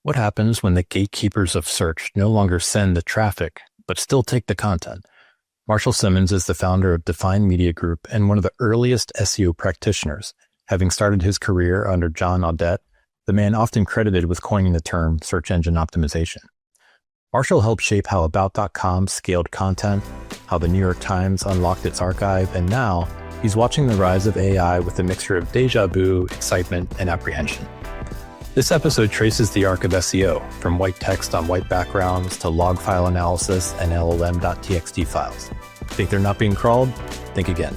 What happens when the gatekeepers of search no longer send the traffic, but still take the content? Marshall Simmonds is the founder of Define Media Group and one of the earliest SEO practitioners, having started his career under John Audette, the man often credited with coining the term search engine optimization. Marshall helped shape how About.com scaled content, how the New York Times unlocked its archive, and now he's watching the rise of AI with a mixture of deja vu, excitement, and apprehension. This episode traces the arc of SEO, from white text on white backgrounds to log file analysis and LLM.txt files. Think they're not being crawled? Think again.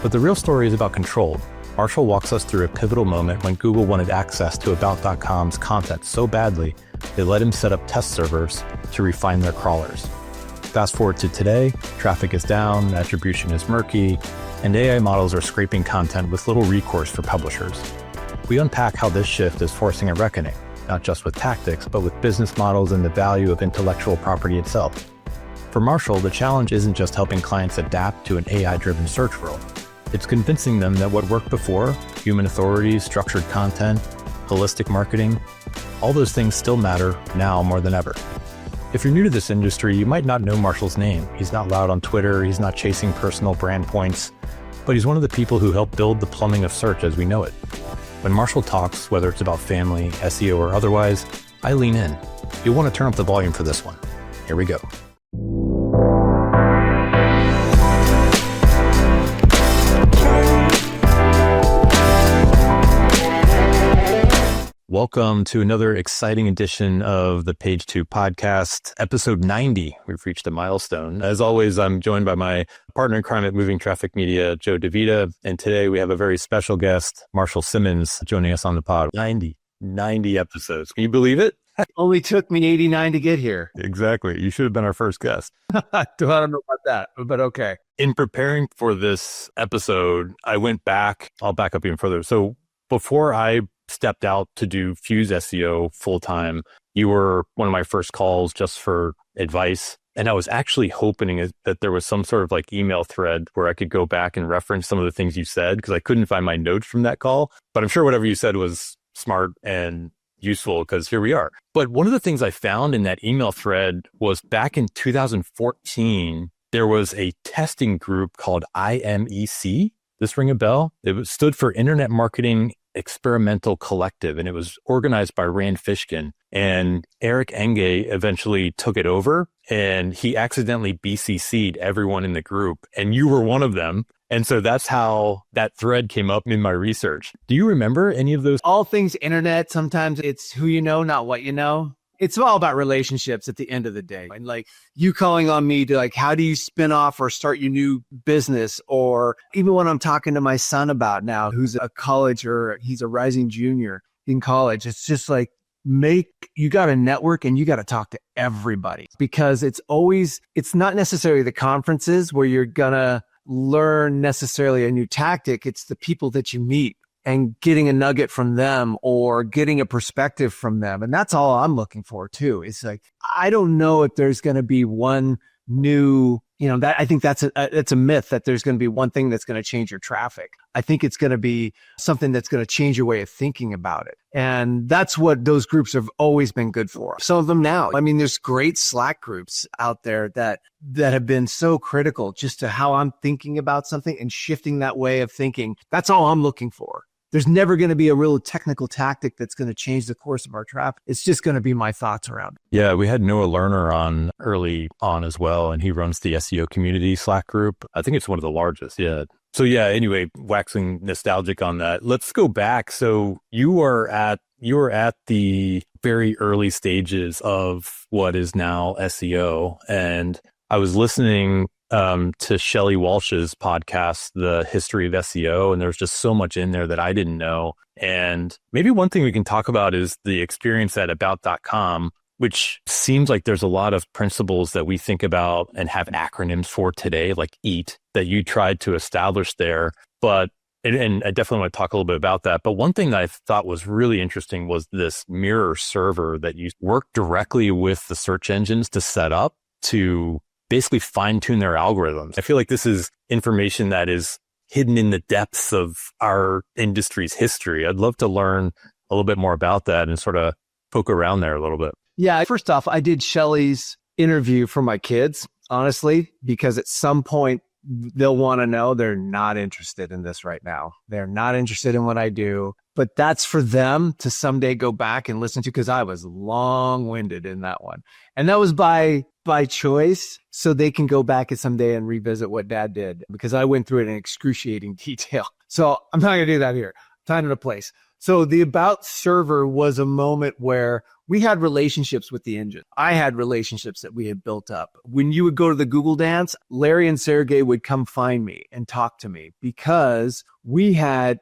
But the real story is about control. Marshall walks us through a pivotal moment when Google wanted access to About.com's content so badly, they let him set up test servers to refine their crawlers. Fast forward to today, traffic is down, attribution is murky, and AI models are scraping content with little recourse for publishers. We unpack how this shift is forcing a reckoning, not just with tactics, but with business models and the value of intellectual property itself. For Marshall, the challenge isn't just helping clients adapt to an AI-driven search world. It's convincing them that what worked before, human authority, structured content, holistic marketing, all those things still matter now more than ever. If you're new to this industry, you might not know Marshall's name. He's not loud on Twitter, he's not chasing personal brand points, but he's one of the people who helped build the plumbing of search as we know it. When Marshall talks, whether it's about family, SEO, or otherwise, I lean in. You'll want to turn up the volume for this one. Here we go. Welcome to another exciting edition of the Page 2 podcast, episode 90. We've reached a milestone. As always, I'm joined by my partner in crime at Moving Traffic Media, Joe DeVita. And today we have a very special guest, Marshall Simmonds, joining us on the pod. 90 episodes. Can you believe it? Only took me 89 to get here. Exactly. You should have been our first guest. I don't know about that, but okay. In preparing for this episode, I went back. I'll back up even further. So before I stepped out to do Fuse SEO full-time, you were one of my first calls just for advice. And I was actually hoping that there was some sort of like email thread where I could go back and reference some of the things you said, because I couldn't find my notes from that call. But I'm sure whatever you said was smart and useful, because here we are. But one of the things I found in that email thread was back in 2014, there was a testing group called IMEC. This ring a bell? It stood for Internet Marketing Experimental Collective, and it was organized by Rand Fishkin, and Eric Enge eventually took it over, and he accidentally BCC'd everyone in the group, and you were one of them. And so that's how that thread came up in my research. Do you remember any of those? All things internet, sometimes it's who you know, not what you know. It's all about relationships at the end of the day. And like you calling on me to like, how do you spin off or start your new business? Or even when I'm talking to my son about now, who's a college or he's a rising junior in college, it's just like, you got to network and you got to talk to everybody, because it's not necessarily the conferences where you're going to learn necessarily a new tactic. It's the people that you meet and getting a nugget from them or getting a perspective from them. And that's all I'm looking for too. It's like, I don't know if there's going to be one new, that I think that's a myth that there's going to be one thing that's going to change your traffic. I think it's going to be something that's going to change your way of thinking about it. And that's what those groups have always been good for. Some of them now, I mean, there's great Slack groups out there that have been so critical just to how I'm thinking about something and shifting that way of thinking. That's all I'm looking for. There's never going to be a real technical tactic that's going to change the course of our traffic. It's just going to be my thoughts around it. Yeah, we had Noah Lerner on early on as well, and he runs the SEO community Slack group. I think it's one of the largest, yeah. So yeah, anyway, waxing nostalgic on that. Let's go back. So you were at the very early stages of what is now SEO, and I was listening to Shelley Walsh's podcast, The History of SEO, and there's just so much in there that I didn't know. And maybe one thing we can talk about is the experience at About.com, which seems like there's a lot of principles that we think about and have acronyms for today, like EAT, that you tried to establish there. But and I definitely want to talk a little bit about that. But one thing that I thought was really interesting was this mirror server that you work directly with the search engines to set up to basically fine tune their algorithms. I feel like this is information that is hidden in the depths of our industry's history. I'd love to learn a little bit more about that and sort of poke around there a little bit. Yeah. First off, I did Shelley's interview for my kids, honestly, because at some point they'll want to know. They're not interested in this right now. They're not interested in what I do, but that's for them to someday go back and listen to, because I was long-winded in that one. And that was by choice, so they can go back and someday and revisit what Dad did, because I went through it in excruciating detail. So I'm not going to do that here. Time and a place. So the About server was a moment where we had relationships with the engine. I had relationships that we had built up. When you would go to the Google dance, Larry and Sergey would come find me and talk to me, because we had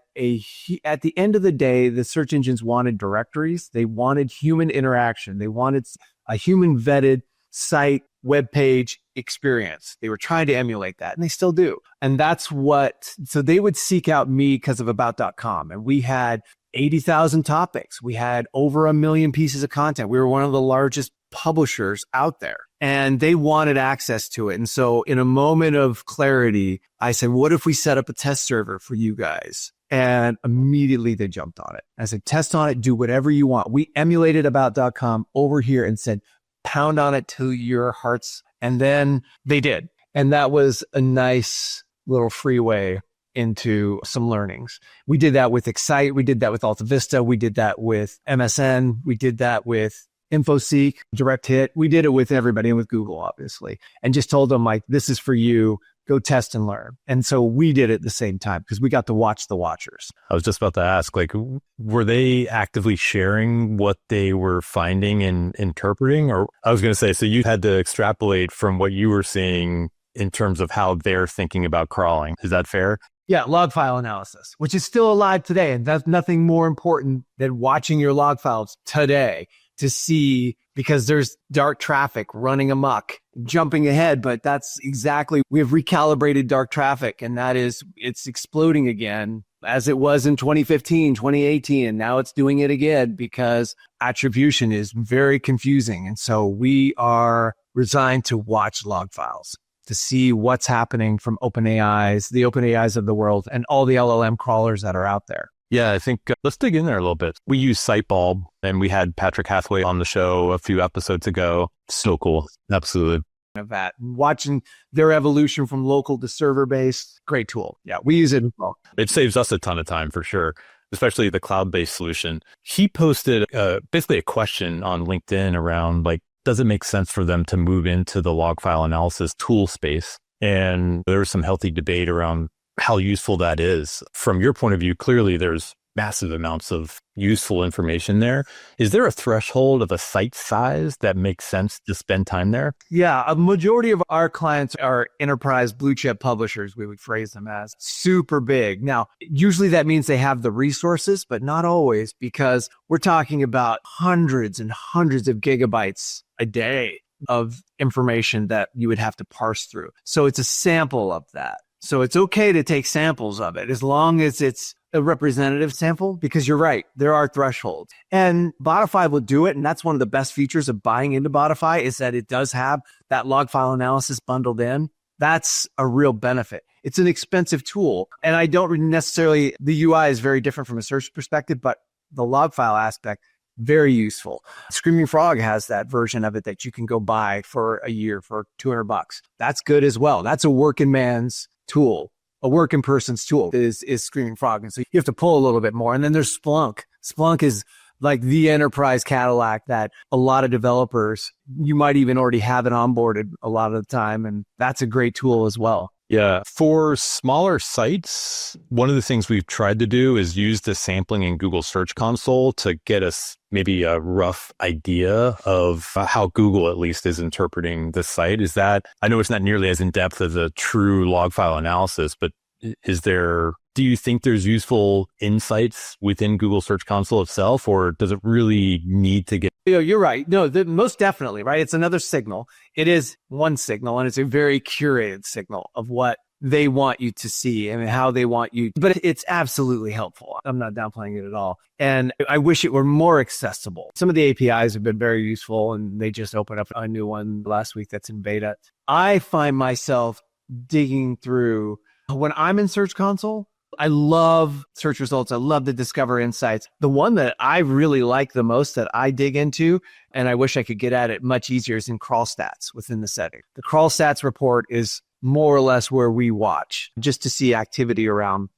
at the end of the day, the search engines wanted directories. They wanted human interaction. They wanted a human vetted site, web page experience. They were trying to emulate that, and they still do. And so they would seek out me because of about.com. And we had 80,000 topics. We had over 1 million pieces of content. We were one of the largest publishers out there, and they wanted access to it. And so in a moment of clarity, I said, what if we set up a test server for you guys? And immediately they jumped on it. I said, test on it, do whatever you want. We emulated about.com over here and said, pound on it till your hearts. And then they did. And that was a nice little freeway into some learnings. We did that with Excite. We did that with Alta Vista. We did that with MSN. We did that with InfoSeek, Direct Hit. We did it with everybody, and with Google, obviously, and just told them, like, this is for you. Go test and learn. And so we did it at the same time, because we got to watch the watchers. I was just about to ask, like, were they actively sharing what they were finding and interpreting? Or I was going to say, so you had to extrapolate from what you were seeing in terms of how they're thinking about crawling. Is that fair? Yeah, log file analysis, which is still alive today. And that's nothing more important than watching your log files today to see, because there's dark traffic running amok, jumping ahead. But that's exactly, we have recalibrated dark traffic, and it's exploding again, as it was in 2015, 2018. And now it's doing it again, because attribution is very confusing. And so we are resigned to watch log files to see what's happening from the OpenAIs of the world, and all the LLM crawlers that are out there. Yeah, I think let's dig in there a little bit. We use Sitebulb, and we had Patrick Hathaway on the show a few episodes ago. So cool. Absolutely. Of that, watching their evolution from local to server-based, great tool. Yeah, we use it as well. It saves us a ton of time for sure, especially the cloud-based solution. He posted basically a question on LinkedIn around, like, does it make sense for them to move into the log file analysis tool space? And there was some healthy debate around how useful that is. From your point of view, clearly there's massive amounts of useful information there. Is there a threshold of a site size that makes sense to spend time there? Yeah, a majority of our clients are enterprise blue chip publishers, we would phrase them as, super big. Now, usually that means they have the resources, but not always, because we're talking about hundreds and hundreds of gigabytes a day of information that you would have to parse through. So it's a sample of that. So it's okay to take samples of it, as long as it's a representative sample, because you're right, there are thresholds. And Botify will do it. And that's one of the best features of buying into Botify, is that it does have that log file analysis bundled in. That's a real benefit. It's an expensive tool. And I don't necessarily, the UI is very different from a search perspective, but the log file aspect, very useful. Screaming Frog has that version of it that you can go buy for a year for $200. That's good as well. That's a working man's tool. A working person's tool is Screaming Frog. And so you have to pull a little bit more. And then there's Splunk. Splunk is like the enterprise Cadillac that a lot of developers, you might even already have it onboarded a lot of the time. And that's a great tool as well. Yeah. For smaller sites, one of the things we've tried to do is use the sampling in Google Search Console to get us maybe a rough idea of how Google at least is interpreting the site. Is that, I know it's not nearly as in depth as a true log file analysis, but do you think there's useful insights within Google Search Console itself, or does it really need to get? You're right. No, most definitely, right? It's another signal. It is one signal, and it's a very curated signal of what they want you to see and how they want you. But it's absolutely helpful. I'm not downplaying it at all. And I wish it were more accessible. Some of the APIs have been very useful, and they just opened up a new one last week that's in beta. I find myself digging through, when I'm in Search Console, I love search results. I love the discover insights. The one that I really like the most that I dig into, and I wish I could get at it much easier, is in crawl stats within the setting. The crawl stats report is more or less where we watch just to see activity around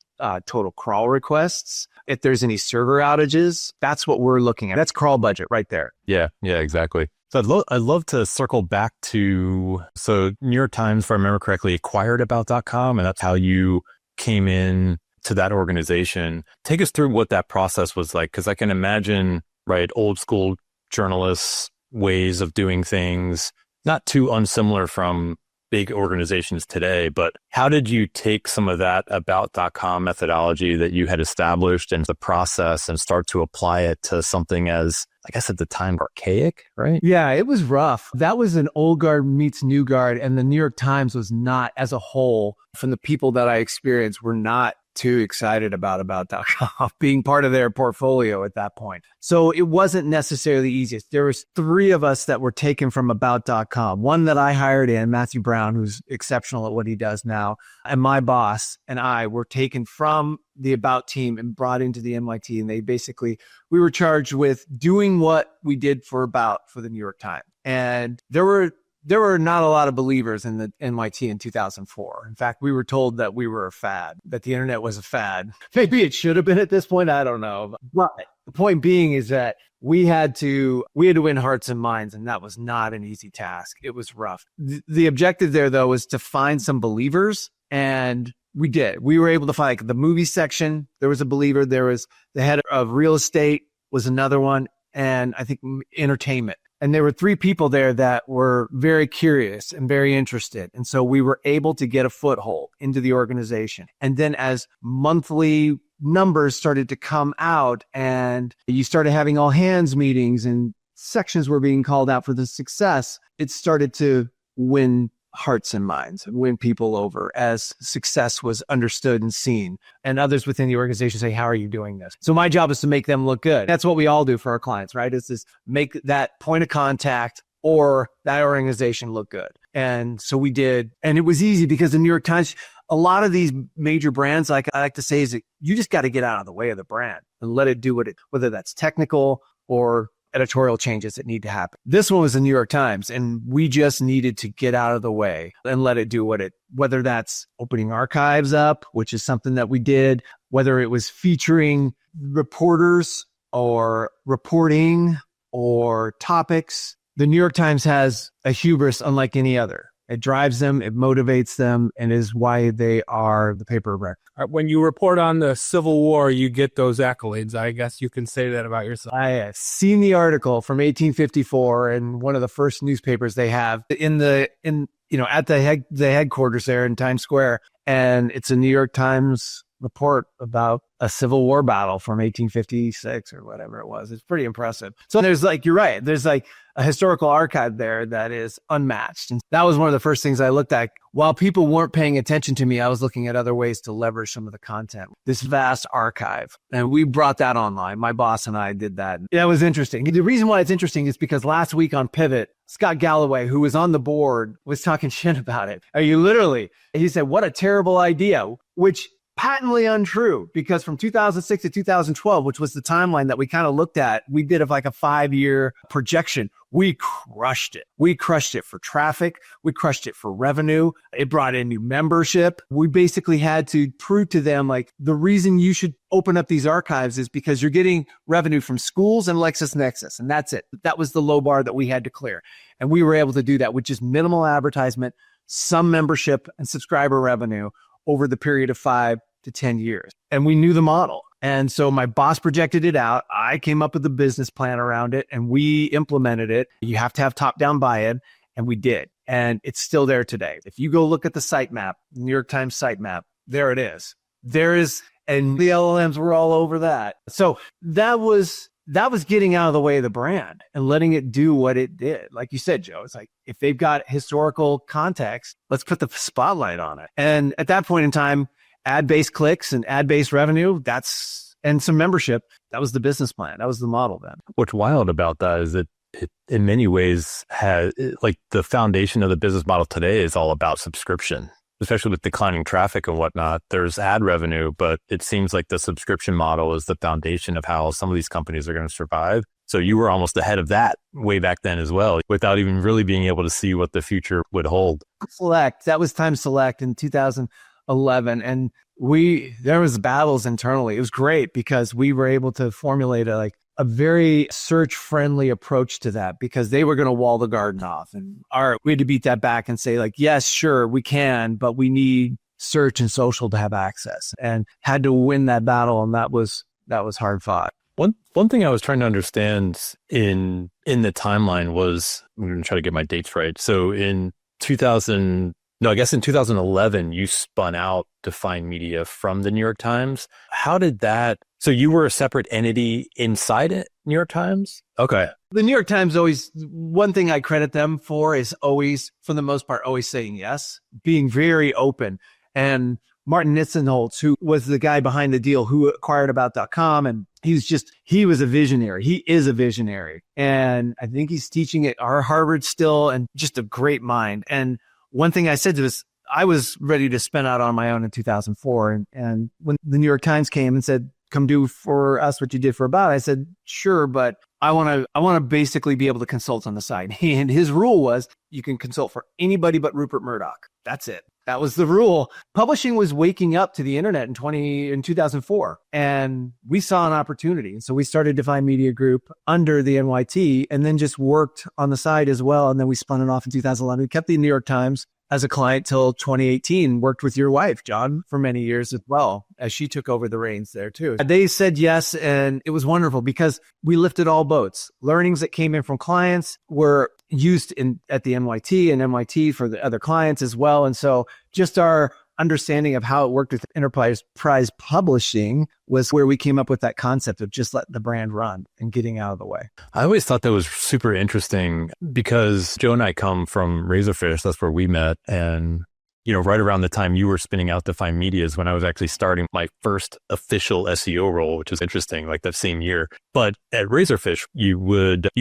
total crawl requests. If there's any server outages, that's what we're looking at. That's crawl budget right there. Yeah, exactly. So I'd love to circle back to, so New York Times, if I remember correctly, acquired about.com, and that's how you came in to that organization. Take us through what that process was like, because I can imagine, right, old school journalists' ways of doing things, not too unsimilar from big organizations today, but how did you take some of that about.com methodology that you had established into the process and start to apply it to something as, I guess at the time, archaic, right? Yeah, it was rough. That was an old guard meets new guard. And the New York Times was not, as a whole, from the people that I experienced, were not too excited about.com being part of their portfolio at that point. So it wasn't necessarily the easiest. There was 3 of us that were taken from about.com. One that I hired in, Matthew Brown, who's exceptional at what he does now, and my boss and I were taken from the About team and brought into the NYT. And we were charged with doing what we did for the New York Times. And there were not a lot of believers in the NYT in 2004. In fact, we were told that we were a fad, that the internet was a fad. Maybe it should have been at this point. I don't know. But the point being is that we had to win hearts and minds, and that was not an easy task. It was rough. The objective there, though, was to find some believers, and we did. We were able to find the movie section. There was a believer. There was the head of real estate was another one, and I think entertainment. And there were 3 people there that were very curious and very interested. And so we were able to get a foothold into the organization. And then as monthly numbers started to come out and you started having all hands meetings and sections were being called out for the success, it started to win hearts and minds and win people over as success was understood and seen. And others within the organization say, how are you doing this? So my job is to make them look good. That's what we all do for our clients, right? Is this make that point of contact or that organization look good. And so we did. And it was easy because the New York Times, a lot of these major brands, like I like to say, is that you just got to get out of the way of the brand and let it do whether that's technical or editorial changes that need to happen. This one was the New York Times, and we just needed to get out of the way and let it do whether that's opening archives up, which is something that we did, whether it was featuring reporters or reporting or topics. The New York Times has a hubris unlike any other. It drives them, it motivates them, and is why they are the paper of record. When you report on the Civil War, you get those accolades. I guess you can say that about yourself. I have seen the article from 1854 in one of the first newspapers they have at the headquarters there in Times Square, and it's a New York Times report about a Civil War battle from 1856 or whatever it was. It's pretty impressive. So there's you're right. There's a historical archive there that is unmatched. And that was one of the first things I looked at. While people weren't paying attention to me, I was looking at other ways to leverage some of the content, this vast archive. And we brought that online. My boss and I did that. That was interesting. The reason why it's interesting is because last week on Pivot, Scott Galloway, who was on the board, was talking shit about it. He said, what a terrible idea, which patently untrue, because from 2006 to 2012, which was the timeline that we kind of looked at, we did a 5-year projection. We crushed it. We crushed it for traffic. We crushed it for revenue. It brought in new membership. We basically had to prove to them, the reason you should open up these archives is because you're getting revenue from schools and LexisNexis. And that's it. That was the low bar that we had to clear. And we were able to do that with just minimal advertisement, some membership and subscriber revenue over the period of 5 to 10 years. And we knew the model. And so my boss projected it out. I came up with a business plan around it and we implemented it. You have to have top-down buy-in, and we did. And it's still there today. If you go look at the sitemap, New York Times sitemap, there it is. And the LLMs were all over that. So that was getting out of the way of the brand and letting it do what it did. Like you said, Joe, it's if they've got historical context, let's put the spotlight on it. And at that point in time, ad-based clicks and ad-based revenue, and some membership, that was the business plan. That was the model then. What's wild about that is that it in many ways has, the foundation of the business model today is all about subscription. especially with declining traffic and whatnot, there's ad revenue, but it seems like the subscription model is the foundation of how some of these companies are going to survive. So you were almost ahead of that way back then as well, without even really being able to see what the future would hold. Select, that was Time Select in 2011. And there was battles internally. It was great because we were able to formulate a very search friendly approach to that, because they were going to wall the garden off, and we had to beat that back and say yes, sure, we can, but we need search and social to have access, and had to win that battle. And that was hard fought. One thing I was trying to understand in the timeline was, I'm going to try to get my dates right. So in 2011, you spun out Define Media from the New York Times. How did that? So you were a separate entity inside it, New York Times? Okay. The New York Times always, one thing I credit them for is always, for the most part, always saying yes, being very open. And Martin Nitzenholtz, who was the guy behind the deal, who acquired About.com, and he was a visionary. He is a visionary. And I think he's teaching at Harvard still, and just a great mind. And one thing I said to us, I was ready to spin out on my own in 2004. And when the New York Times came and said, come do for us what you did for About, I said, sure, but I want to basically be able to consult on the side. And his rule was, you can consult for anybody but Rupert Murdoch. That's it. That was the rule. Publishing was waking up to the internet in 2004, and we saw an opportunity. And so we started Define Media Group under the NYT, and then just worked on the side as well. And then we spun it off in 2011. We kept the New York Times as a client till 2018, worked with your wife, John, for many years as well, as she took over the reins there too. They said yes, and it was wonderful because we lifted all boats. Learnings that came in from clients were used at the NYT, and NYT for the other clients as well. And so just our understanding of how it worked with enterprise publishing was where we came up with that concept of just letting the brand run and getting out of the way. I always thought that was super interesting because Joe and I come from Razorfish. That's where we met. And, right around the time you were spinning out Define Media is when I was actually starting my first official SEO role, which is interesting, like that same year. But at Razorfish, you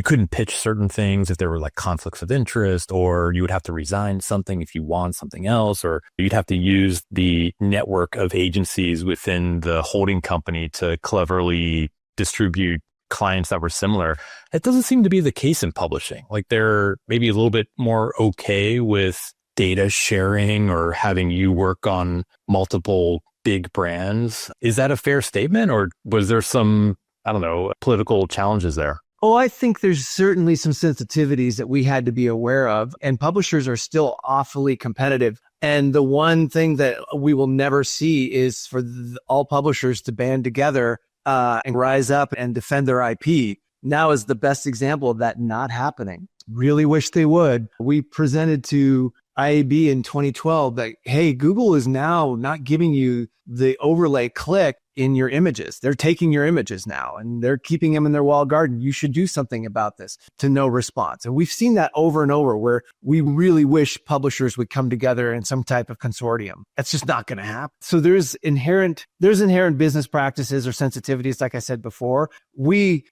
couldn't pitch certain things if there were like conflicts of interest, or you would have to resign something if you want something else, or you'd have to use the network of agencies within the holding company to cleverly distribute clients that were similar. It doesn't seem to be the case in publishing. Like they're maybe a little bit more okay with data sharing or having you work on multiple big brands. Is that a fair statement, or was there some, political challenges there? Oh, I think there's certainly some sensitivities that we had to be aware of, and publishers are still awfully competitive. And the one thing that we will never see is for all publishers to band together and rise up and defend their IP. Now is the best example of that not happening. Really wish they would. We presented to IAB in 2012 that, hey, Google is now not giving you the overlay click in your images. They're taking your images now and they're keeping them in their walled garden. You should do something about this. To no response. And we've seen that over and over, where we really wish publishers would come together in some type of consortium. That's just not going to happen. So there's inherent business practices or sensitivities, like I said before.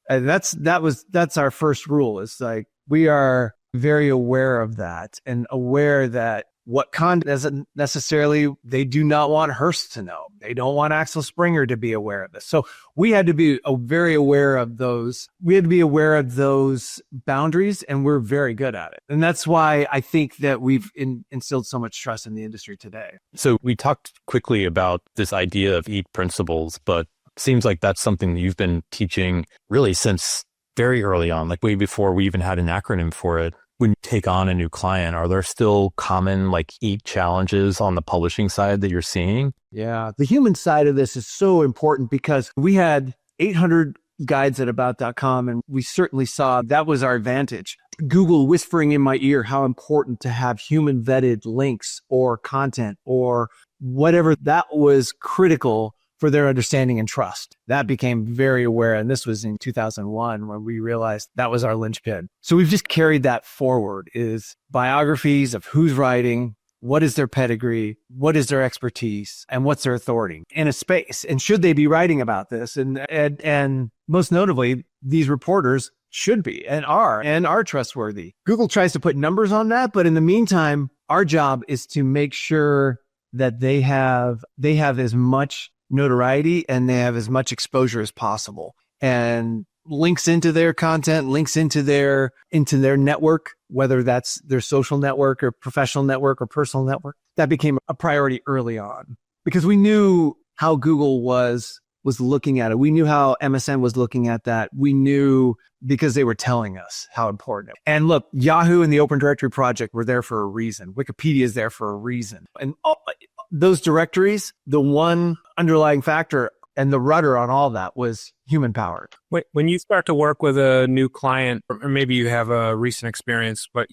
That's our first rule, is like, we are very aware of that, and aware that what content isn't necessarily, they do not want Hearst to know. They don't want Axel Springer to be aware of this. So we had to be very aware of those. We had to be aware of those boundaries, and we're very good at it. And that's why I think that we've instilled so much trust in the industry today. So we talked quickly about this idea of EAT principles, but it seems like that's something that you've been teaching really since very early on, like way before we even had an acronym for it. When you take on a new client, are there still common EAT challenges on the publishing side that you're seeing? Yeah, the human side of this is so important, because we had 800 guides at About.com, and we certainly saw that was our advantage. Google whispering in my ear how important to have human vetted links or content or whatever, that was critical for their understanding and trust. That became very aware. And this was in 2001 when we realized that was our linchpin. So we've just carried that forward, is biographies of who's writing, what is their pedigree, what is their expertise, and what's their authority in a space. And should they be writing about this? And most notably, these reporters should be and are trustworthy. Google tries to put numbers on that, but in the meantime, our job is to make sure that they have as much notoriety and they have as much exposure as possible, and links into their content, links into their network, whether that's their social network or professional network or personal network. That became a priority early on because we knew how Google was looking at it. We knew how MSN was looking at that. We knew because they were telling us how important it was. And look, Yahoo and the Open Directory Project were there for a reason. Wikipedia is there for a reason. And those directories, the one underlying factor and the rudder on all that was human powered. When you start to work with a new client, or maybe you have a recent experience, but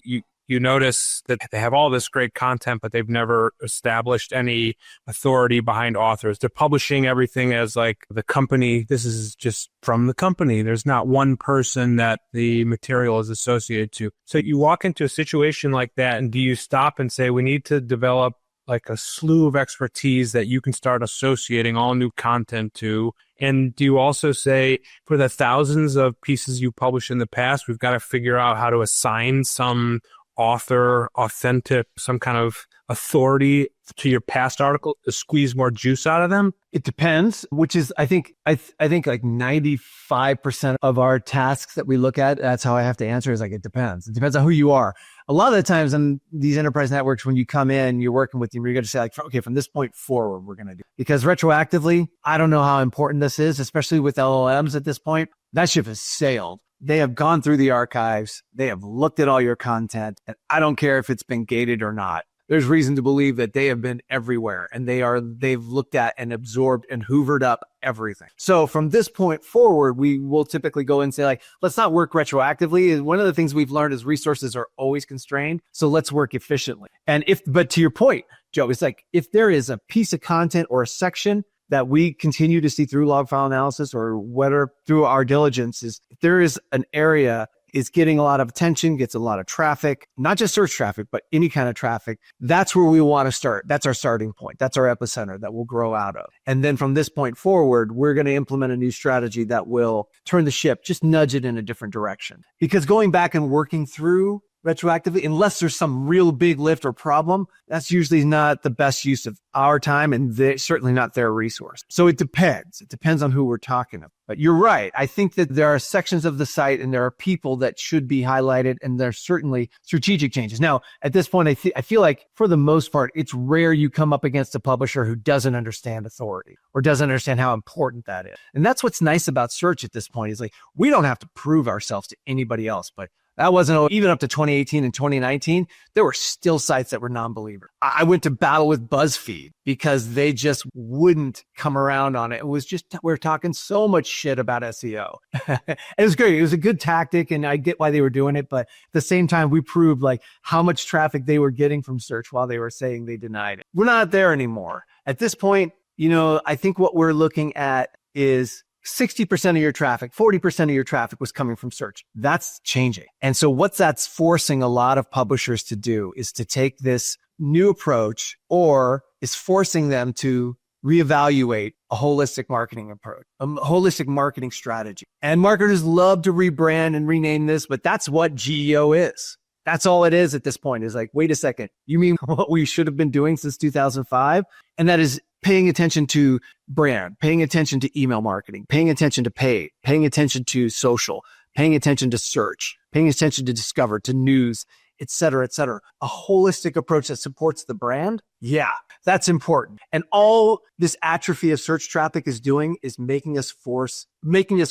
you notice that they have all this great content, but they've never established any authority behind authors. They're publishing everything as like the company. This is just from the company. There's not one person that the material is associated to. So you walk into a situation like that, and do you stop and say, we need to develop like a slew of expertise that you can start associating all new content to? And do you also say, for the thousands of pieces you published in the past, we've got to figure out how to assign some author, authentic, some kind of authority to your past article to squeeze more juice out of them? It depends, which is, I think like 95% of our tasks that we look at, that's how I have to answer is like, it depends. It depends on who you are. A lot of the times in these enterprise networks, when you come in, you're working with them, you're going to say like, okay, from this point forward, we're going to do. Because retroactively, I don't know how important this is, especially with LLMs at this point. That ship has sailed. They have gone through the archives. They have looked at all your content. And I don't care if it's been gated or not. There's reason to believe that they have been everywhere and they've looked at and absorbed and hoovered up everything. So from this point forward, we will typically go and say like, let's not work retroactively. One of the things we've learned is resources are always constrained. So let's work efficiently. But to your point, Joe, it's like, if there is a piece of content or a section that we continue to see through log file analysis or whether through our diligence, is if there is an area is getting a lot of attention, gets a lot of traffic, not just search traffic, but any kind of traffic, that's where we want to start. That's our starting point. That's our epicenter that we'll grow out of. And then from this point forward, we're going to implement a new strategy that will turn the ship, just nudge it in a different direction. Because going back and working through retroactively, unless there's some real big lift or problem, that's usually not the best use of our time and certainly not their resource. So it depends. It depends on who we're talking about. But you're right. I think that there are sections of the site and there are people that should be highlighted, and there's certainly strategic changes. Now, at this point, I feel like for the most part, it's rare you come up against a publisher who doesn't understand authority or doesn't understand how important that is. And that's what's nice about search at this point is like, we don't have to prove ourselves to anybody else, but that wasn't even up to 2018 and 2019. There were still sites that were non-believers. I went to battle with BuzzFeed because they just wouldn't come around on it. It was just, we're talking so much shit about SEO. It was great. It was a good tactic and I get why they were doing it. But at the same time, we proved like how much traffic they were getting from search while they were saying they denied it. We're not there anymore. At this point, I think what we're looking at is 60% of your traffic, 40% of your traffic was coming from search. That's changing. And so what that's forcing a lot of publishers to do is to take this new approach, or is forcing them to reevaluate a holistic marketing approach, a holistic marketing strategy. And marketers love to rebrand and rename this, but that's what GEO is. That's all it is at this point, is like, wait a second, you mean what we should have been doing since 2005? And that is paying attention to brand, paying attention to email marketing, paying attention to paid, paying attention to social, paying attention to search, paying attention to discover, to news, et cetera, et cetera. A holistic approach that supports the brand. Yeah, that's important. And all this atrophy of search traffic is doing is making us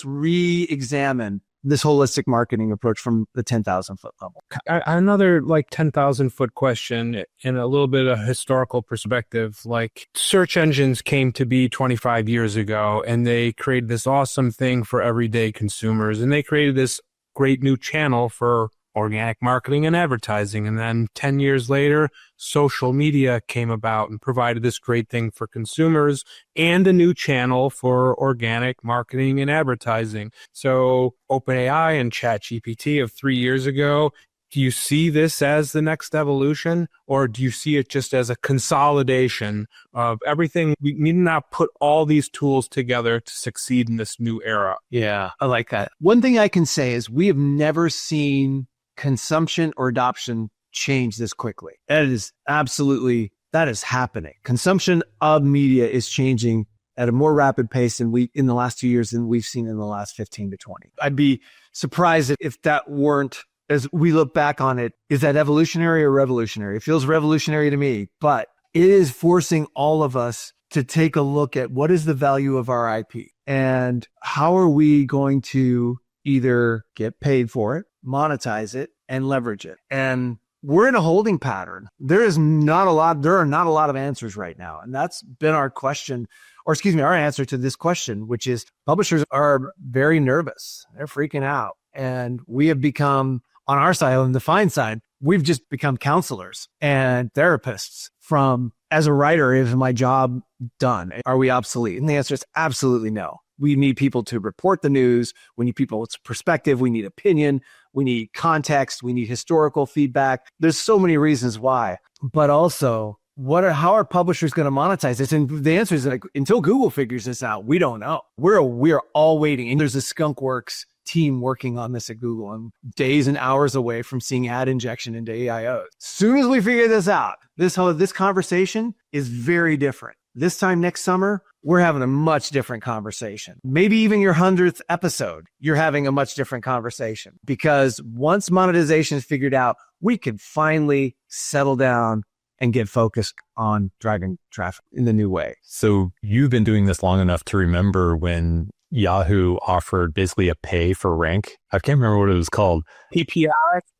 re-examine this holistic marketing approach from the 10,000 foot level. Another like 10,000 foot question in a little bit of historical perspective, like search engines came to be 25 years ago and they created this awesome thing for everyday consumers. And they created this great new channel for organic marketing and advertising. And then 10 years later, social media came about and provided this great thing for consumers and a new channel for organic marketing and advertising. So OpenAI and ChatGPT of 3 years ago, do you see this as the next evolution, or do you see it just as a consolidation of everything? We need to not put all these tools together to succeed in this new era. Yeah, I like that. One thing I can say is we have never seen consumption or adoption change this quickly. That is absolutely That is happening. Consumption of media is changing at a more rapid pace in the last 2 years than we've seen in the last 15 to 20. I'd be surprised if that weren't, as we look back on it, is that evolutionary or revolutionary? It feels revolutionary to me, but it is forcing all of us to take a look at what is the value of our IP and how are we going to either get paid for it, monetize it, and leverage it. And we're in a holding pattern. There are not a lot of answers right now. And that's been our question, our answer to this question, which is publishers are very nervous. They're freaking out. And we have become, on our side, on the Define side, we've just become counselors and therapists from, as a writer, is my job done? Are we obsolete? And the answer is absolutely no. We need people to report the news. We need people's perspective. We need opinion. We need context. We need historical feedback. There's so many reasons why. But also, how are publishers going to monetize this? And the answer is like, until Google figures this out, we don't know. We're all waiting. And there's a skunkworks team working on this at Google and days and hours away from seeing ad injection into AIOs. As soon as we figure this out, this conversation is very different. This time next summer, we're having a much different conversation. Maybe even your 100th episode, you're having a much different conversation, because once monetization is figured out, we can finally settle down and get focused on driving traffic in the new way. So you've been doing this long enough to remember when Yahoo offered basically a pay for rank. I can't remember what it was called. PPI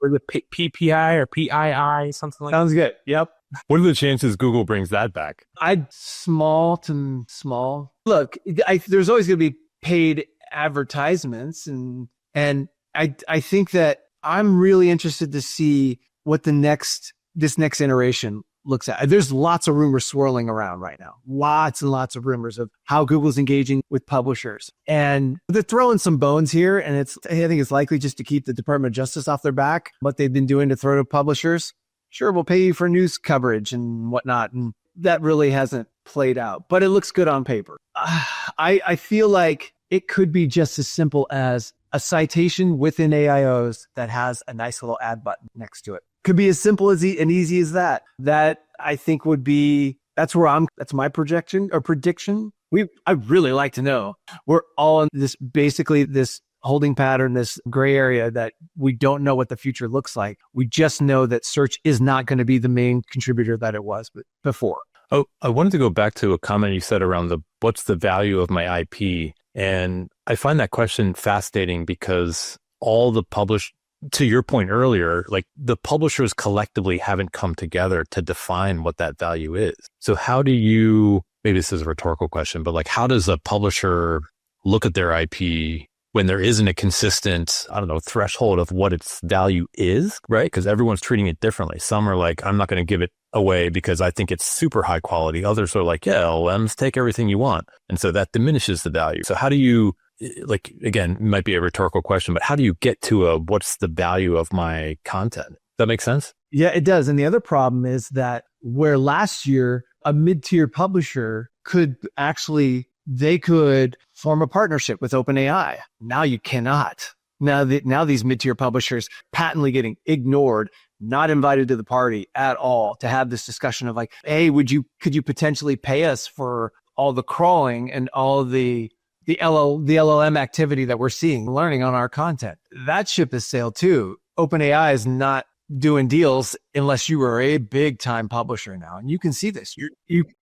or the PPI or PII, something like that. Sounds good. Yep. What are the chances Google brings that back? Small to small. Look, there's always going to be paid advertisements. And I think that I'm really interested to see what this next iteration looks at. There's lots of rumors swirling around right now. Lots and lots of rumors of how Google's engaging with publishers. And they're throwing some bones here. And I think it's likely just to keep the Department of Justice off their back, what they've been doing to throw to publishers. Sure, we'll pay you for news coverage and whatnot. And that really hasn't played out, but it looks good on paper. I feel like it could be just as simple as a citation within AIOs that has a nice little ad button next to it. Could be as simple as and easy as that. That I think would be, that's my projection or prediction. I'd really like to know. We're all in this holding pattern, this gray area that we don't know what the future looks like. We just know that search is not going to be the main contributor that it was before. Oh, I wanted to go back to a comment you said around what's the value of my IP? And I find that question fascinating because all the to your point earlier, like the publishers collectively haven't come together to define what that value is. So how do you, maybe this is a rhetorical question, but like how does a publisher look at their IP when there isn't a consistent, threshold of what its value is, right? Because everyone's treating it differently. Some are like, I'm not going to give it away because I think it's super high quality. Others are like, yeah, LLMs, take everything you want. And so that diminishes the value. So how do you, again, it might be a rhetorical question, but how do you get to what's the value of my content? Does that make sense? Yeah, it does. And the other problem is that where last year a mid-tier publisher they could form a partnership with OpenAI. Now you cannot. Now these mid-tier publishers patently getting ignored, not invited to the party at all to have this discussion of like, hey, could you potentially pay us for all the crawling and all the LLM activity that we're seeing, learning on our content? That ship has sailed too. OpenAI is not doing deals unless you are a big time publisher now. And you can see this.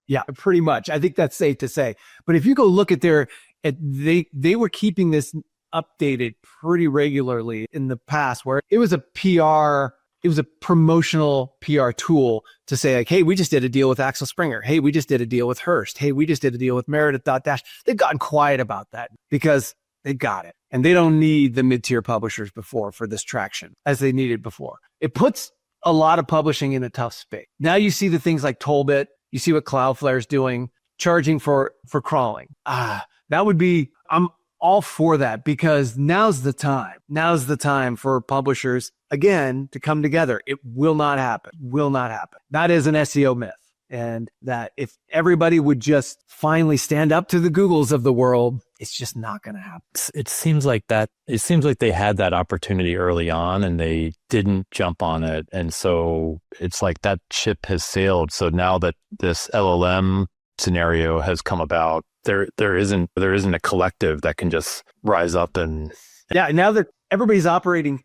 Yeah, pretty much. I think that's safe to say. But if you go look at they were keeping this updated pretty regularly in the past, where it was a promotional PR tool to say like, hey, we just did a deal with Axel Springer. Hey, we just did a deal with Hearst. Hey, we just did a deal with Meredith.dash. They've gotten quiet about that because they got it. And they don't need the mid-tier publishers for this traction as they needed before. It puts a lot of publishing in a tough space. Now you see the things like Tollbit. You see what Cloudflare is doing, charging for crawling. I'm all for that because now's the time. Now's the time for publishers, again, to come together. It will not happen. Will not happen. That is an SEO myth. And that if everybody would just finally stand up to the Googles of the world, it's just not going to happen. It seems like they had that opportunity early on and they didn't jump on it. And so it's like that ship has sailed. So now that this LLM scenario has come about, there isn't a collective that can just rise up and... Yeah, now that everybody's operating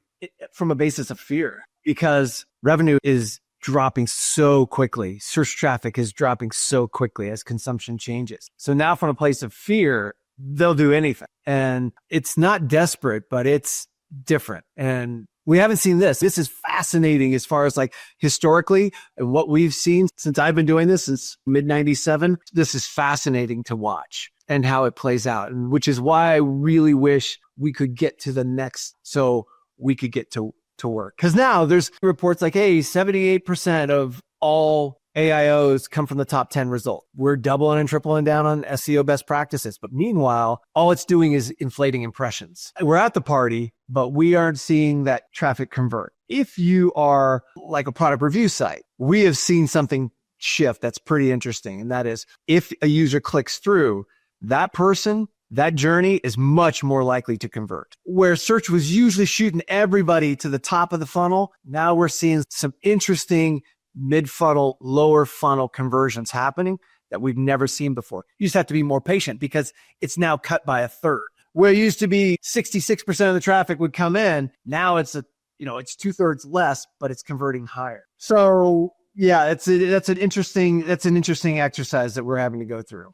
from a basis of fear because revenue is dropping so quickly. Search traffic is dropping so quickly as consumption changes. So now from a place of fear, they'll do anything. And it's not desperate, but it's different. And we haven't seen this. This is fascinating as far as like historically and what we've seen since I've been doing this since mid-97. This is fascinating to watch and how it plays out. And which is why I really wish we could get to the next so we could get to work. Because now there's reports like, hey, 78% of all AIOs come from the top 10 result. We're doubling and tripling down on SEO best practices. But meanwhile, all it's doing is inflating impressions. We're at the party, but we aren't seeing that traffic convert. If you are like a product review site, we have seen something shift that's pretty interesting. And that is if a user clicks through, that person, that journey is much more likely to convert. Where search was usually shooting everybody to the top of the funnel, now we're seeing some interesting mid-funnel, lower funnel conversions happening that we've never seen before. You just have to be more patient because it's now cut by a third. Where it used to be 66% of the traffic would come in, now it's it's 2/3 less, but it's converting higher. So yeah, that's an interesting exercise that we're having to go through.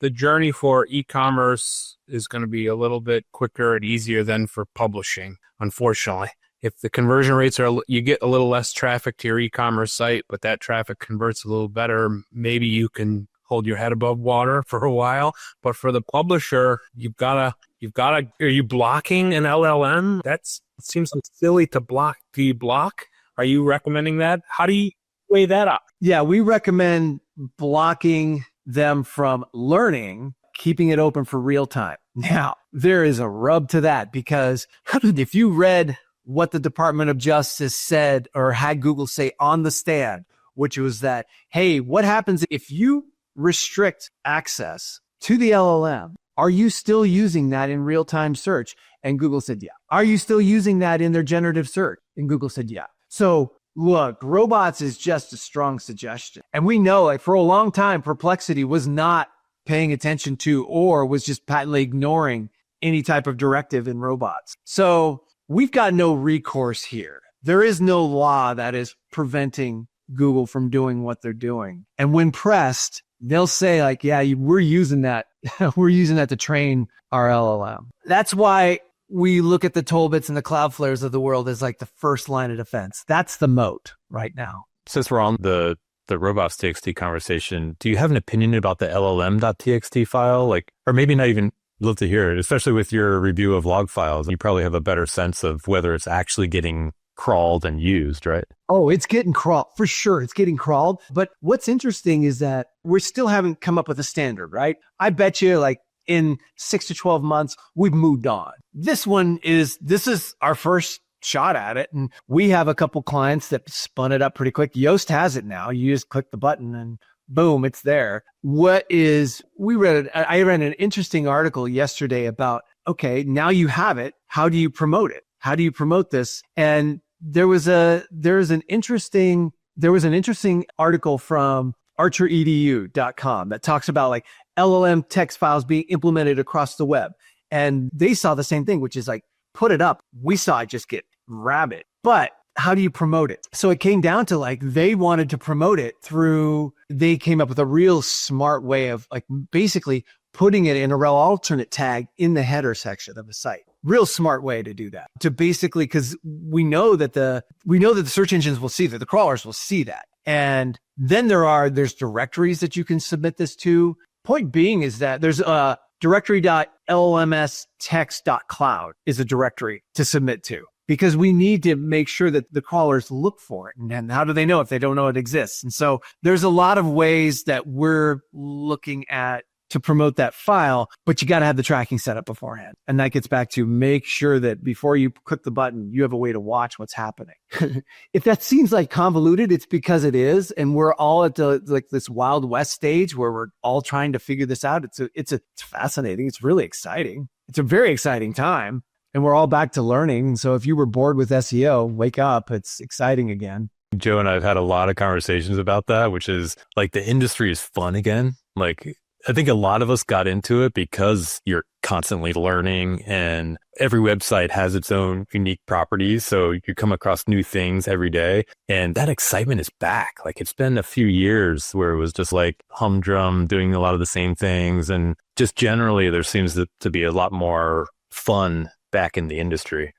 The journey for e-commerce is going to be a little bit quicker and easier than for publishing, unfortunately. If the conversion rates you get a little less traffic to your e-commerce site, but that traffic converts a little better, maybe you can hold your head above water for a while. But for the publisher, you've got to, are you blocking an LLM? It seems silly to block. Do you block? Are you recommending that? How do you weigh that up? Yeah, we recommend blocking them from learning, keeping it open for real time. Now, there is a rub to that because if you read what the Department of Justice said or had Google say on the stand, which was that, hey, what happens if you restrict access to the LLM? Are you still using that in real-time search? And Google said, yeah. Are you still using that in their generative search? And Google said, yeah. So look, robots is just a strong suggestion. And we know like for a long time, Perplexity was not paying attention to or was just patently ignoring any type of directive in robots. So we've got no recourse here. There is no law that is preventing Google from doing what they're doing. And when pressed, they'll say like, yeah, we're using that. We're using that to train our LLM. That's why we look at the Tollbits and the Cloudflares of the world as like the first line of defense. That's the moat right now. Since we're on the Robots.txt conversation, do you have an opinion about the LLM.txt file? Like, or maybe not even, love to hear it, especially with your review of log files. You probably have a better sense of whether it's actually getting crawled and used, right? Oh, it's getting crawled. For sure, it's getting crawled. But what's interesting is that we still haven't come up with a standard, right? I bet you like in 6 to 12 months, we've moved on. This is our first shot at it. And we have a couple clients that spun it up pretty quick. Yoast has it now. You just click the button and boom, it's there. I read an interesting article yesterday about, okay, now you have it. How do you promote it? How do you promote this? And there was an interesting article from archeredu.com that talks about like LLM text files being implemented across the web. And they saw the same thing, which is like, put it up. We saw it just get rabid. But how do you promote it? So it came down to like, they wanted to promote it they came up with a real smart way of like basically putting it in a rel alternate tag in the header section of the site. Real smart way to do that. To basically, because we know that the search engines will see that, the crawlers will see that. And then there's directories that you can submit this to. Point being is that there's a directory.lmstext.cloud is a directory to submit to, because we need to make sure that the crawlers look for it. And how do they know if they don't know it exists? And so there's a lot of ways that we're looking at to promote that file, but you got to have the tracking set up beforehand. And that gets back to make sure that before you click the button, you have a way to watch what's happening. If that seems like convoluted, it's because it is. And we're all at this Wild West stage where we're all trying to figure this out. It's fascinating. It's really exciting. It's a very exciting time. And we're all back to learning. So if you were bored with SEO, wake up. It's exciting again. Joe and I've had a lot of conversations about that, which is like the industry is fun again. Like, I think a lot of us got into it because you're constantly learning and every website has its own unique properties. So you come across new things every day and that excitement is back. Like, it's been a few years where it was just like humdrum doing a lot of the same things. And just generally there seems to be a lot more fun back in the industry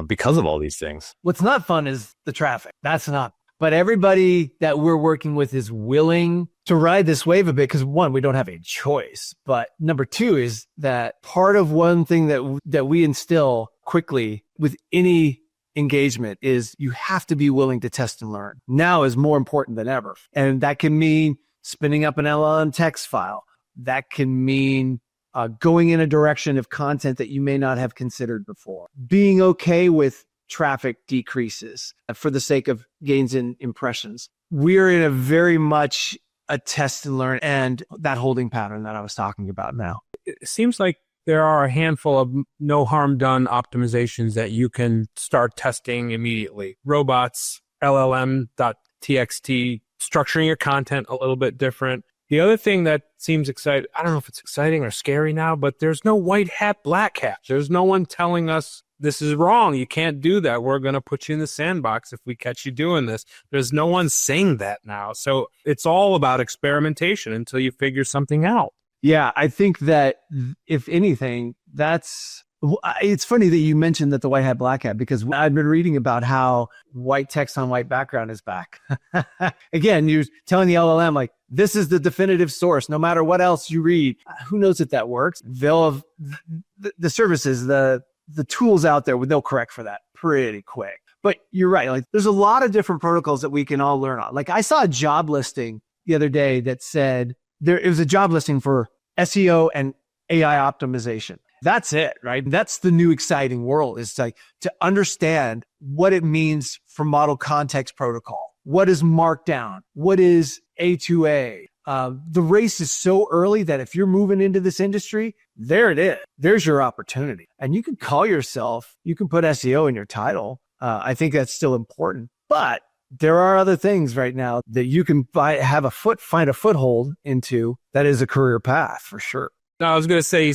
because of all these things. What's not fun is the traffic. That's not. But everybody that we're working with is willing to ride this wave a bit because, one, we don't have a choice. But number two is that part of one thing that we instill quickly with any engagement is you have to be willing to test and learn. Now is more important than ever. And that can mean spinning up an LLM text file. That can mean going in a direction of content that you may not have considered before. Being okay with traffic decreases for the sake of gains in impressions. We're in a very much a test and learn and that holding pattern that I was talking about now. It seems like there are a handful of no harm done optimizations that you can start testing immediately. Robots, LLM.txt, structuring your content a little bit different. The other thing that seems exciting, I don't know if it's exciting or scary now, but there's no white hat, black hat. There's no one telling us this is wrong. You can't do that. We're going to put you in the sandbox if we catch you doing this. There's no one saying that now. So it's all about experimentation until you figure something out. Yeah, I think that if anything, it's funny that you mentioned that the white hat, black hat, because I've been reading about how white text on white background is back. Again, you're telling the LLM, like, this is the definitive source, no matter what else you read. Who knows if that works? They'll have the services, the tools out there, they'll correct for that pretty quick. But you're right. Like, there's a lot of different protocols that we can all learn on. Like, I saw a job listing the other day that said it was a job listing for SEO and AI optimization. That's it, right? That's the new exciting world, is like to understand what it means for model context protocol. What is Markdown? What is A2A? The race is so early that if you're moving into this industry, there it is. There's your opportunity. And you can call yourself, you can put SEO in your title. I think that's still important. But there are other things right now that you can find a foothold into that is a career path for sure. No, I was going to say you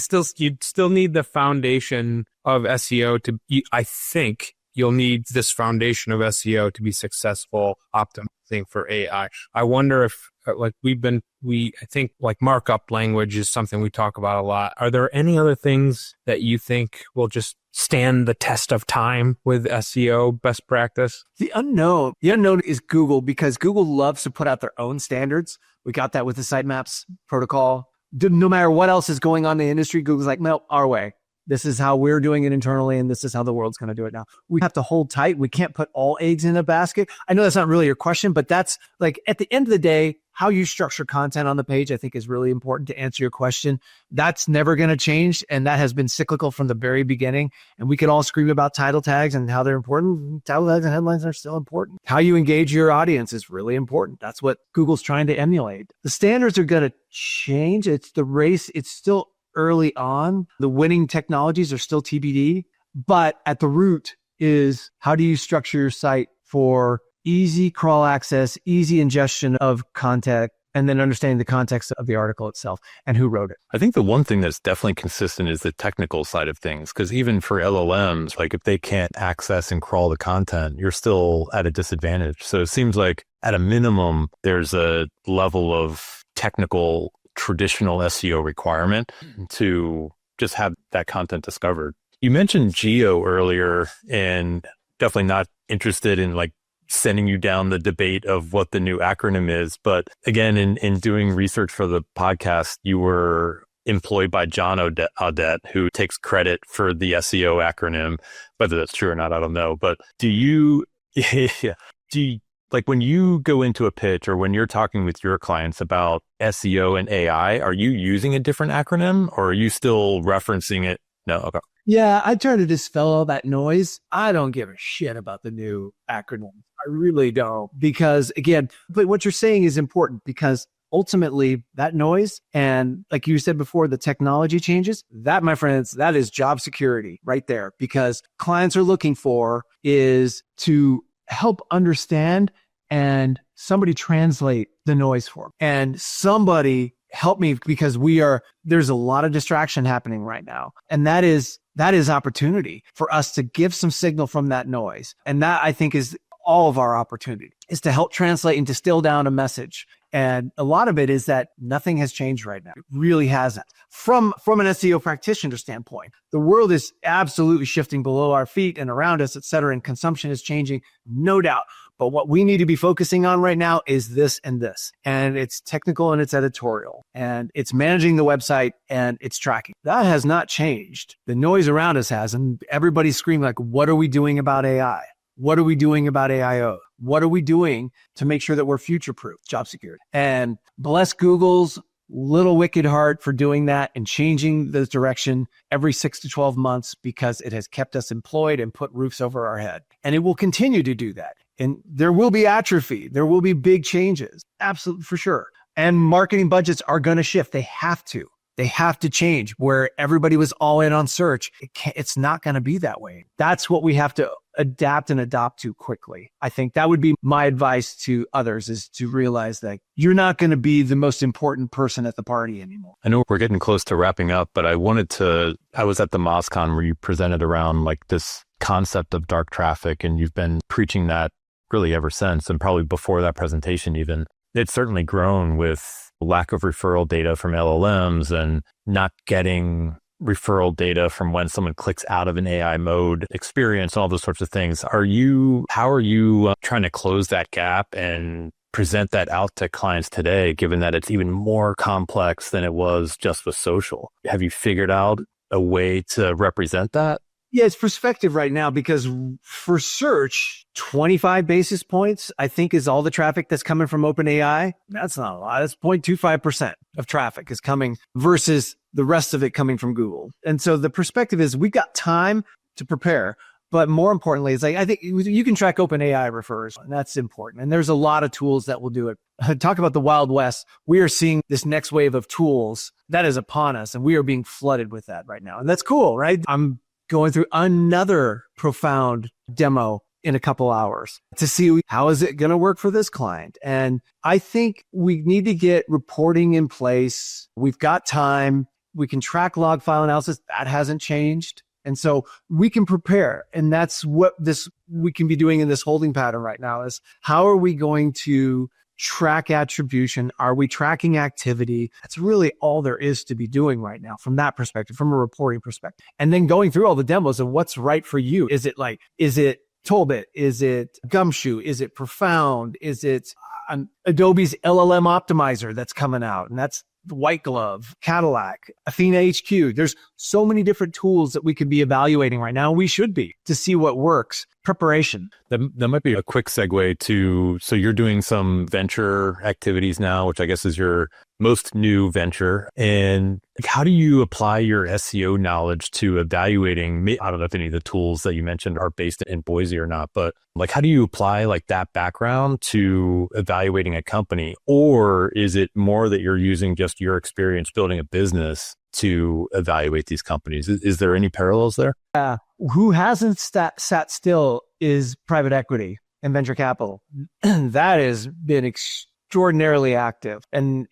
still need the foundation of SEO I think you'll need this foundation of SEO to be successful optimizing for AI. I wonder if I think like markup language is something we talk about a lot. Are there any other things that you think will just stand the test of time with SEO best practice? The unknown is Google, because Google loves to put out their own standards. We got that with the sitemaps protocol. No matter what else is going on in the industry, Google's like, no, our way. This is how we're doing it internally, and this is how the world's going to do it now. We have to hold tight. We can't put all eggs in a basket. I know that's not really your question, but that's like, at the end of the day, how you structure content on the page, I think, is really important to answer your question. That's never going to change, and that has been cyclical from the very beginning. And we can all scream about title tags and how they're important. Title tags and headlines are still important. How you engage your audience is really important. That's what Google's trying to emulate. The standards are going to change. It's the race. It's still early on. The winning technologies are still TBD, but at the root is, how do you structure your site for easy crawl access, easy ingestion of content, and then understanding the context of the article itself and who wrote it. I think the one thing that's definitely consistent is the technical side of things, because even for LLMs, like if they can't access and crawl the content, you're still at a disadvantage. So it seems like at a minimum, there's a level of technical traditional SEO requirement to just have that content discovered. You mentioned geo earlier, and definitely not interested in like sending you down the debate of what the new acronym is. But again, in doing research for the podcast, you were employed by John Audette, who takes credit for the SEO acronym. Whether that's true or not, I don't know. But do you Like when you go into a pitch or when you're talking with your clients about SEO and AI, are you using a different acronym or are you still referencing it? No. Okay. Yeah, I try to dispel all that noise. I don't give a shit about the new acronyms. I really don't. Because again, but what you're saying is important because ultimately that noise and like you said before, the technology changes, that, my friends, that is job security right there. Because clients are looking for is to help understand and somebody translate the noise for them. And somebody help me because there's a lot of distraction happening right now. And that is opportunity for us to give some signal from that noise. And that I think is all of our opportunity is to help translate and distill down a message. And a lot of it is that nothing has changed right now. It really hasn't. From an SEO practitioner standpoint, the world is absolutely shifting below our feet and around us, et cetera, and consumption is changing, no doubt. But what we need to be focusing on right now is this and this. And it's technical and it's editorial and it's managing the website and it's tracking. That has not changed. The noise around us has, and everybody's screaming like, what are we doing about AI? What are we doing about AIO? What are we doing to make sure that we're future-proof, job security? And bless Google's little wicked heart for doing that and changing the direction every 6 to 12 months because it has kept us employed and put roofs over our head. And it will continue to do that. And there will be atrophy. There will be big changes. Absolutely, for sure. And marketing budgets are going to shift. They have to. They have to change. Where everybody was all in on search, it's not going to be that way. That's what we have to adapt and adopt to quickly. I think that would be my advice to others, is to realize that you're not going to be the most important person at the party anymore. I know we're getting close to wrapping up, but I was at the MozCon where you presented around like this concept of dark traffic, and you've been preaching that really ever since, and probably before that presentation even. It's certainly grown with lack of referral data from LLMs and not getting referral data from when someone clicks out of an AI mode experience, all those sorts of things. How are you trying to close that gap and present that out to clients today, given that it's even more complex than it was just with social? Have you figured out a way to represent that? Yeah, it's perspective right now because for search, 25 basis points, I think, is all the traffic that's coming from OpenAI. That's not a lot. That's 0.25% of traffic is coming versus the rest of it coming from Google. And so the perspective is we've got time to prepare. But more importantly, it's like, I think you can track OpenAI refers, and that's important. And there's a lot of tools that will do it. Talk about the Wild West. We are seeing this next wave of tools that is upon us, and we are being flooded with that right now. And that's cool, right? I'm going through another profound demo in a couple hours to see how is it going to work for this client. And I think we need to get reporting in place. We've got time. We can track log file analysis. That hasn't changed. And so we can prepare. And that's what we can be doing in this holding pattern right now is how are we going to track attribution? Are we tracking activity? That's really all there is to be doing right now from that perspective, from a reporting perspective. And then going through all the demos of what's right for you. Is it Tollbit? Is it Gumshoe? Is it Profound? Is it Adobe's LLM optimizer that's coming out? And that's White Glove, Cadillac, Athena HQ. There's so many different tools that we could be evaluating right now. We should be to see what works. Preparation. That might be a quick segue to, so you're doing some venture activities now, which I guess is your most new venture. And how do you apply your SEO knowledge to evaluating, I don't know if any of the tools that you mentioned are based in Boise or not, but like, how do you apply like that background to evaluating a company? Or is it more that you're using just your experience building a business to evaluate these companies? Is there any parallels there? Who hasn't sat still is private equity and venture capital. That has been extraordinarily active. And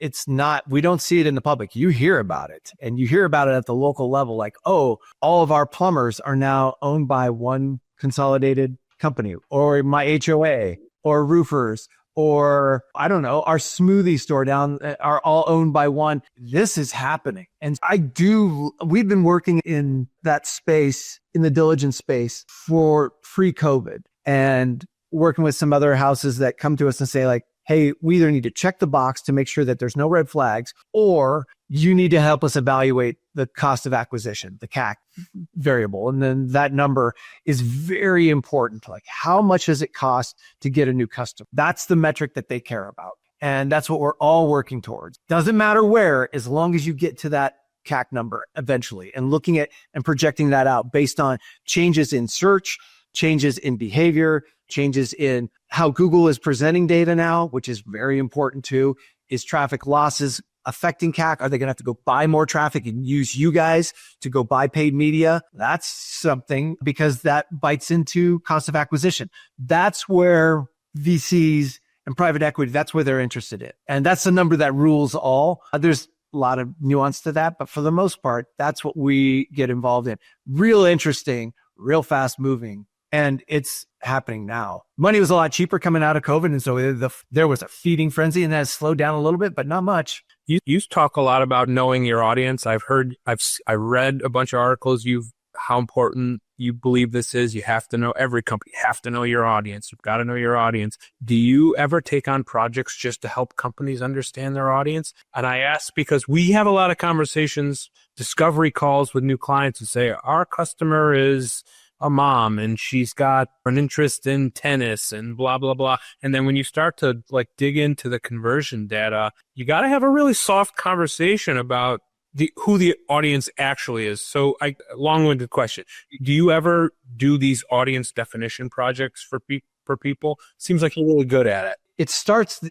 we don't see it in the public. You hear about it, and you hear about it at the local level. Like, oh, all of our plumbers are now owned by one consolidated company, or my HOA, or roofers, or I don't know, our smoothie store down are all owned by one. This is happening. And we've been working in that space, in the diligence space for pre-COVID, and working with some other houses that come to us and say like, hey, we either need to check the box to make sure that there's no red flags, or you need to help us evaluate the cost of acquisition, the CAC variable. And then that number is very important. Like, how much does it cost to get a new customer? That's the metric that they care about. And that's what we're all working towards. Doesn't matter where, as long as you get to that CAC number eventually, and looking at and projecting that out based on changes in search, changes in behavior, changes in how Google is presenting data now, which is very important too. Is traffic losses affecting CAC? Are they going to have to go buy more traffic and use you guys to go buy paid media? That's something, because that bites into cost of acquisition. That's where VCs and private equity, that's where they're interested in. And that's the number that rules all. There's a lot of nuance to that, but for the most part, that's what we get involved in. Real interesting, real fast moving. And it's happening now. Money was a lot cheaper coming out of COVID. And so there was a feeding frenzy, and that has slowed down a little bit, but not much. You talk a lot about knowing your audience. I read a bunch of articles, how important you believe this is. You have to know, every company, you have to know your audience. You've got to know your audience. Do you ever take on projects just to help companies understand their audience? And I ask because we have a lot of conversations, discovery calls with new clients who say, our customer is a mom and she's got an interest in tennis and blah, blah, blah. And then when you start to like dig into the conversion data, you got to have a really soft conversation about who the audience actually is. So long-winded question. Do you ever do these audience definition projects for people? Seems like you're really good at it.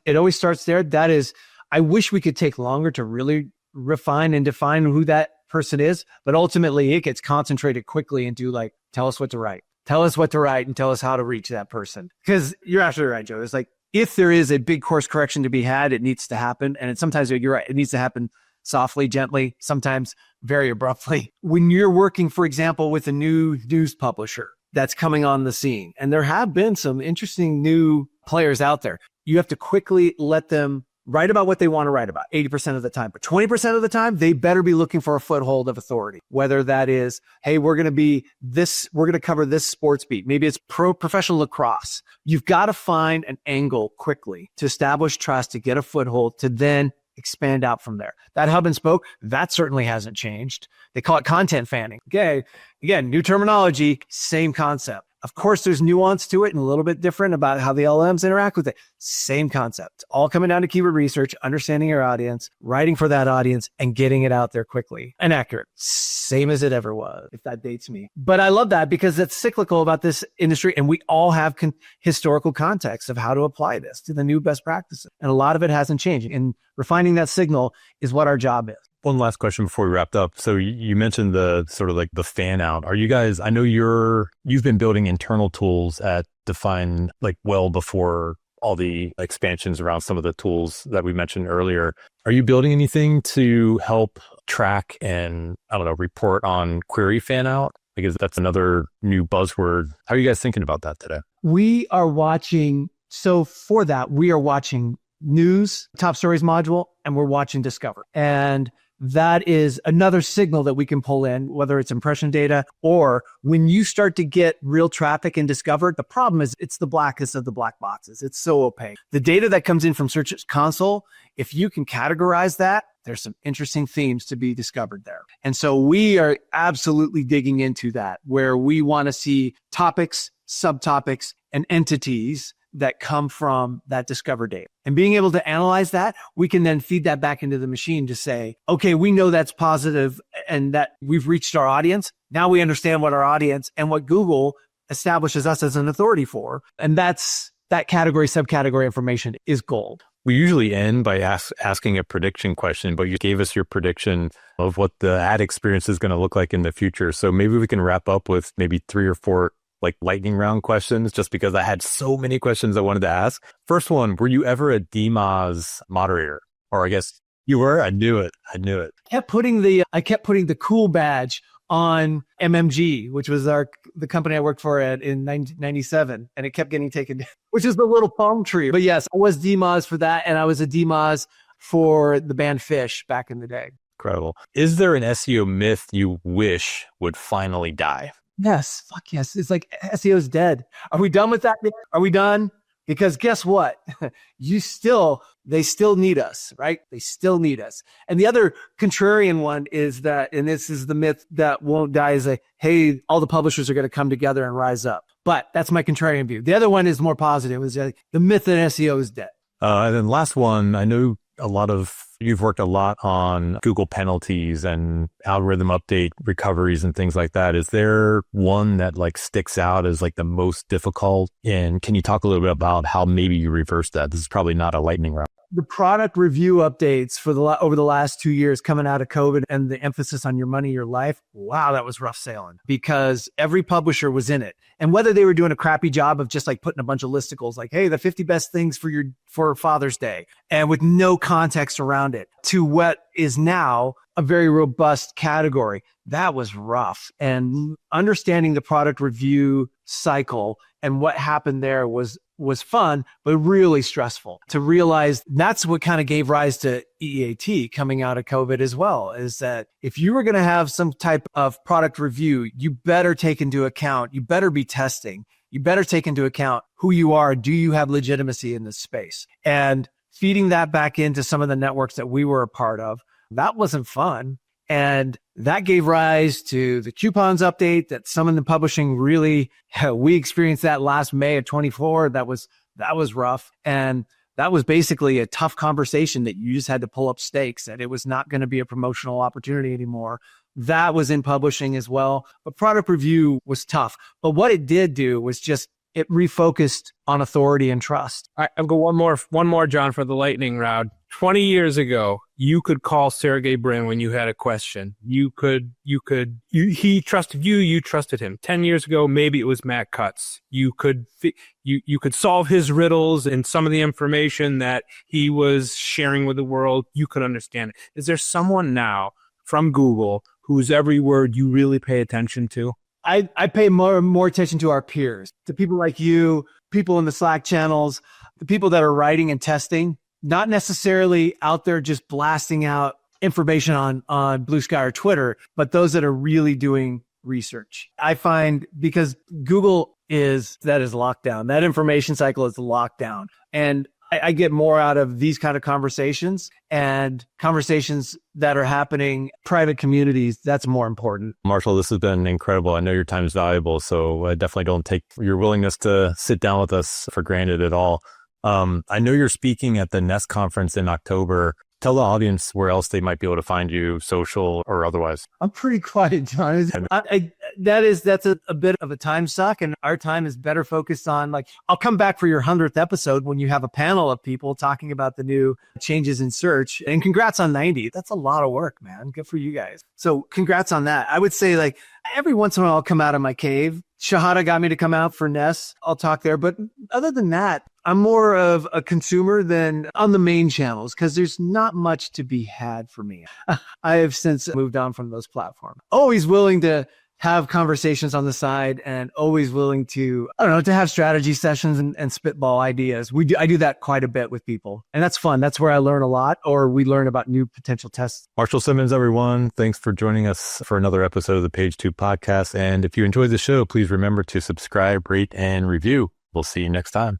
It always starts there. That is, I wish we could take longer to really refine and define who that person is, but ultimately it gets concentrated quickly into like, tell us what to write. Tell us what to write and tell us how to reach that person. Because you're absolutely right, Joe. It's like, if there is a big course correction to be had, it needs to happen. And sometimes you're right. It needs to happen softly, gently, sometimes very abruptly. When you're working, for example, with a new news publisher that's coming on the scene, and there have been some interesting new players out there, you have to quickly let them write about what they want to write about 80% of the time. But 20% of the time, they better be looking for a foothold of authority, whether that is, hey, we're going to cover this sports beat. Maybe it's professional lacrosse. You've got to find an angle quickly to establish trust, to get a foothold, to then expand out from there. That hub and spoke, that certainly hasn't changed. They call it content fanning. Okay. Again, new terminology, same concept. Of course, there's nuance to it and a little bit different about how the LLMs interact with it. Same concept. All coming down to keyword research, understanding your audience, writing for that audience, and getting it out there quickly and accurate. Same as it ever was, if that dates me. But I love that because it's cyclical about this industry, and we all have historical context of how to apply this to the new best practices. And a lot of it hasn't changed. And refining that signal is what our job is. One last question before we wrapped up. So you mentioned the sort of like the fan out. Are you guys, I know you've been building internal tools at Define like well before all the expansions around some of the tools that we mentioned earlier. Are you building anything to help track and, I don't know, report on query fan out? Because that's another new buzzword. How are you guys thinking about that today? We are watching news, top stories module, and we're watching Discover. And that is another signal that we can pull in, whether it's impression data or when you start to get real traffic in Discover. The problem is it's the blackest of the black boxes. It's so opaque. The data that comes in from Search Console, if you can categorize that, there's some interesting themes to be discovered there. And so we are absolutely digging into that, where we want to see topics, subtopics, and entities that come from that Discover data. And being able to analyze that, we can then feed that back into the machine to say, okay, we know that's positive and that we've reached our audience. Now we understand what our audience and what Google establishes us as an authority for. And that's that category, subcategory information is gold. We usually end by asking a prediction question, but you gave us your prediction of what the ad experience is going to look like in the future. So maybe we can wrap up with maybe 3 or 4 like lightning round questions, just because I had so many questions I wanted to ask. First one, were you ever a DMOZ moderator? Or I guess you were? I knew it. I kept putting the cool badge on MMG, which was the company I worked for in 1997, and it kept getting taken down, which is the little palm tree. But yes, I was DMOZ for that, and I was a DMOZ for the band Fish back in the day. Incredible. Is there an SEO myth you wish would finally die? Yes. Fuck yes. It's like SEO's dead. Are we done with that? Are we done? Because guess what? They still need us, right? They still need us. And the other contrarian one is that, and this is the myth that won't die, is like, hey, all the publishers are going to come together and rise up. But that's my contrarian view. The other one is more positive, is the myth that SEO is dead. And then last one, I know you've worked a lot on Google penalties and algorithm update recoveries and things like that. Is there one that like sticks out as like the most difficult? And can you talk a little bit about how maybe you reversed that? This is probably not a lightning round. The product review updates for over the last 2 years coming out of COVID and the emphasis on your money, your life. Wow, that was rough sailing because every publisher was in it. And whether they were doing a crappy job of just like putting a bunch of listicles like, hey, the 50 best things for Father's Day, and with no context around it, to what is now a very robust category. That was rough. And understanding the product review cycle and what happened there was fun, but really stressful to realize. That's what kind of gave rise to EAT coming out of COVID as well, is that if you were going to have some type of product review, you better take into account, you better be testing, you better take into account who you are. Do you have legitimacy in this space? And feeding that back into some of the networks that we were a part of, that wasn't fun. And that gave rise to the coupons update that some in the publishing really, we experienced that last May of 24. That was rough. And that was basically a tough conversation that you just had to pull up stakes, that it was not going to be a promotional opportunity anymore. That was in publishing as well. But product review was tough. But what it did do was just, it refocused on authority and trust. All right, I've got one more, John, for the lightning round. 20 years ago, you could call Sergey Brin when you had a question. He trusted you, you trusted him. 10 years ago, maybe it was Matt Cutts. You could solve his riddles and some of the information that he was sharing with the world. You could understand it. Is there someone now from Google whose every word you really pay attention to? I pay more attention to our peers, to people like you, people in the Slack channels, the people that are writing and testing, not necessarily out there just blasting out information on Blue Sky or Twitter, but those that are really doing research. I find because Google is lockdown. That information cycle is locked down. And I get more out of these kind of conversations and conversations that are happening, private communities. That's more important. Marshall, this has been incredible. I know your time is valuable, so I definitely don't take your willingness to sit down with us for granted at all. I know you're speaking at the Nest conference in October. Tell the audience where else they might be able to find you, social or otherwise. I'm pretty quiet, John. That's a bit of a time suck, and our time is better focused on, like, I'll come back for your 100th episode when you have a panel of people talking about the new changes in search. And congrats on 90. That's a lot of work, man. Good for you guys. So congrats on that. I would say, like, every once in a while I'll come out of my cave. Shahada got me to come out for Nest. I'll talk there. But other than that, I'm more of a consumer than on the main channels because there's not much to be had for me. I have since moved on from those platforms. Always willing to have conversations on the side and always willing to, to have strategy sessions and spitball ideas. I do that quite a bit with people, and that's fun. That's where I learn a lot, or we learn about new potential tests. Marshall Simmonds, everyone. Thanks for joining us for another episode of the Page 2 podcast. And if you enjoyed the show, please remember to subscribe, rate, and review. We'll see you next time.